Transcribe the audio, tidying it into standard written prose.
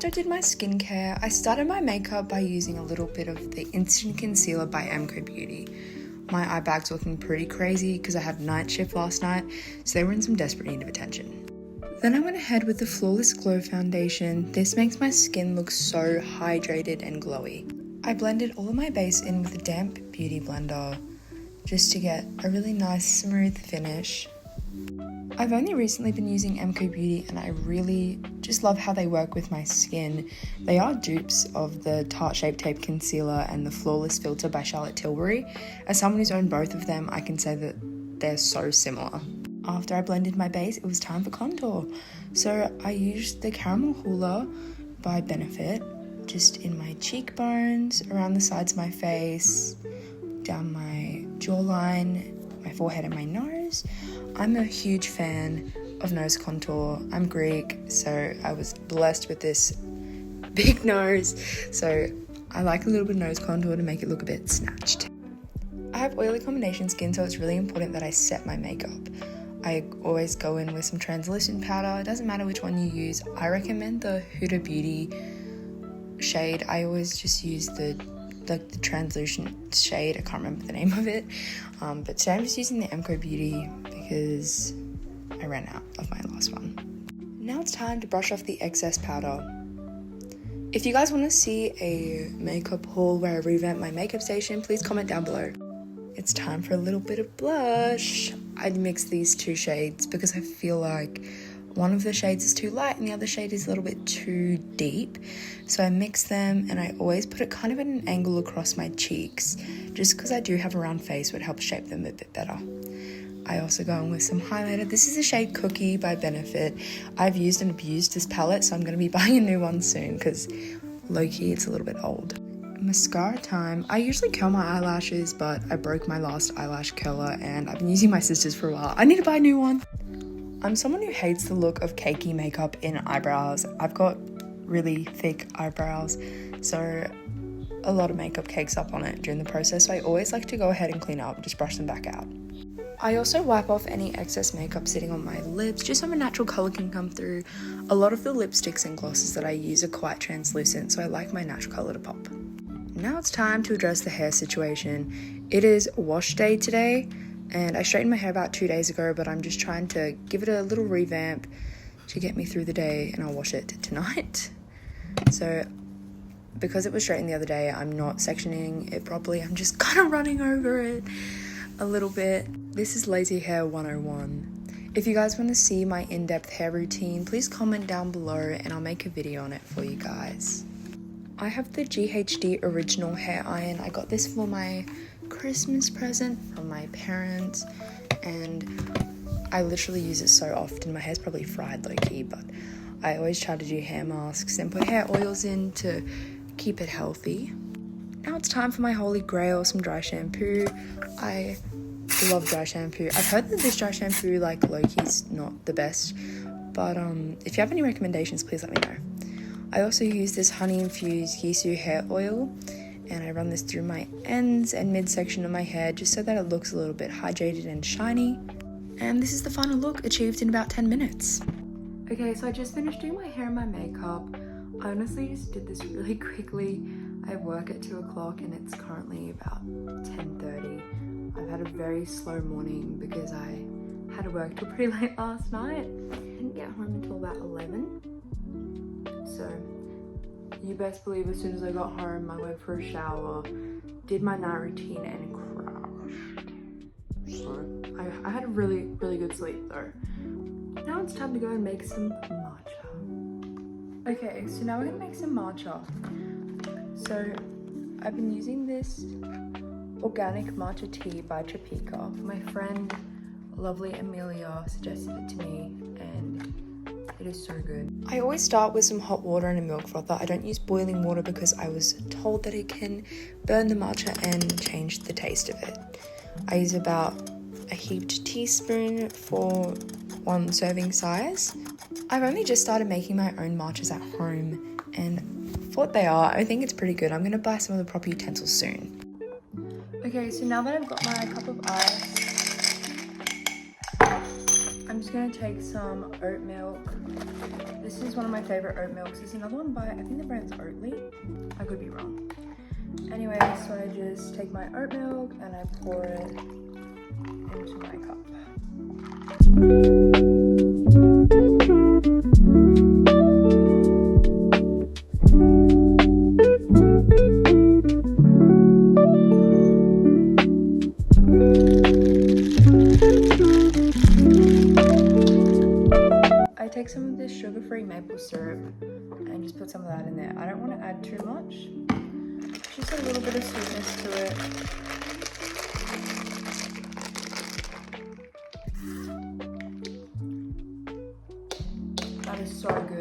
After I did my skincare, I started my makeup by using a little bit of the Instant Concealer by MCO Beauty. My eye bag's looking pretty crazy because I had night shift last night, so they were in some desperate need of attention. Then I went ahead with the Flawless Glow Foundation. This makes my skin look so hydrated and glowy. I blended all of my base in with a damp beauty blender just to get a really nice smooth finish. I've only recently been using MCO Beauty and I really just love how they work with my skin. They are dupes of the Tarte Shape Tape Concealer and the Flawless Filter by Charlotte Tilbury. As someone who's owned both of them, I can say that they're so similar. After I blended my base, it was time for contour. So I used the Caramel Hoola by Benefit just in my cheekbones, around the sides of my face, down my jawline, my forehead and my nose. I'm a huge fan of nose contour. I'm Greek, so I was blessed with this big nose, so I like a little bit of nose contour to make it look a bit snatched. I have oily combination skin, so it's really important that I set my makeup. I always go in with some translucent powder. It doesn't matter which one you use. I recommend the Huda Beauty shade. I always just use the translucent shade. I can't remember the name of it, but today I'm just using the MCO Beauty because I ran out of my last one. Now it's time to brush off the excess powder. If you guys want to see a makeup haul where I revamp my makeup station, please comment down below. It's time for a little bit of blush. I mixed these two shades because I feel like one of the shades is too light and the other shade is a little bit too deep. So I mix them and I always put it kind of at an angle across my cheeks just because I do have a round face, so it helps shape them a bit better. I also go in with some highlighter. This is the shade Cookie by Benefit. I've used and abused this palette, so I'm going to be buying a new one soon because low-key it's a little bit old. Mascara time. I usually curl my eyelashes, but I broke my last eyelash curler and I've been using my sister's for a while. I need to buy a new one. I'm someone who hates the look of cakey makeup in eyebrows. I've got really thick eyebrows, so a lot of makeup cakes up on it during the process, so I always like to go ahead and clean up, just brush them back out. I also wipe off any excess makeup sitting on my lips, just so my natural colour can come through. A lot of the lipsticks and glosses that I use are quite translucent, so I like my natural colour to pop. Now it's time to address the hair situation. It is wash day today, and I straightened my hair about 2 days ago, but I'm just trying to give it a little revamp to get me through the day, and I'll wash it tonight. So because it was straightened the other day, I'm not sectioning it properly. I'm just kind of running over it a little bit. This is Lazy Hair 101. If you guys want to see my in-depth hair routine, please comment down below and I'll make a video on it for you guys. I have the GHD Original Hair Iron. I got this for my Christmas present from my parents and I literally use it so often. My hair's probably fried low-key, but I always try to do hair masks and put hair oils in to keep it healthy. Now it's time for my holy grail, some dry shampoo. I love dry shampoo. I've heard that this dry shampoo, like low-key's not the best, but if you have any recommendations, please let me know. I also use this honey-infused Yisu hair oil, and I run this through my ends and midsection of my hair just so that it looks a little bit hydrated and shiny. And this is the final look, achieved in about 10 minutes. Okay, so I just finished doing my hair and my makeup. I honestly just did this really quickly. I work at 2 o'clock and it's currently about 10:30. I've had a very slow morning because I had to work till pretty late last night. I didn't get home until about 11. So you best believe as soon as I got home, I went for a shower, did my night routine and crashed. So I had a really, really good sleep though. Now it's time to go and make some matcha. Okay, so now we're gonna make some matcha. So I've been using this organic matcha tea by Topeka. My friend, lovely Amelia, suggested it to me and it is so good. I always start with some hot water and a milk frother. I don't use boiling water because I was told that it can burn the matcha and change the taste of it. I use about a heaped teaspoon for 1 serving size. I've only just started making my own matchas at home and for what they are, I think it's pretty good. I'm gonna buy some of the proper utensils soon. Okay, so now that I've got my cup of ice, I'm just just gonna take some oat milk. This is one of my favorite oat milks. There's another one by, I think the brand's Oatly. I could be wrong. Anyway, so I just take my oat milk and I pour it into my cup. I take some of this sugar-free maple syrup and just put some of that in there. I don't want to add too much, just a little bit of sweetness to it. That is so good.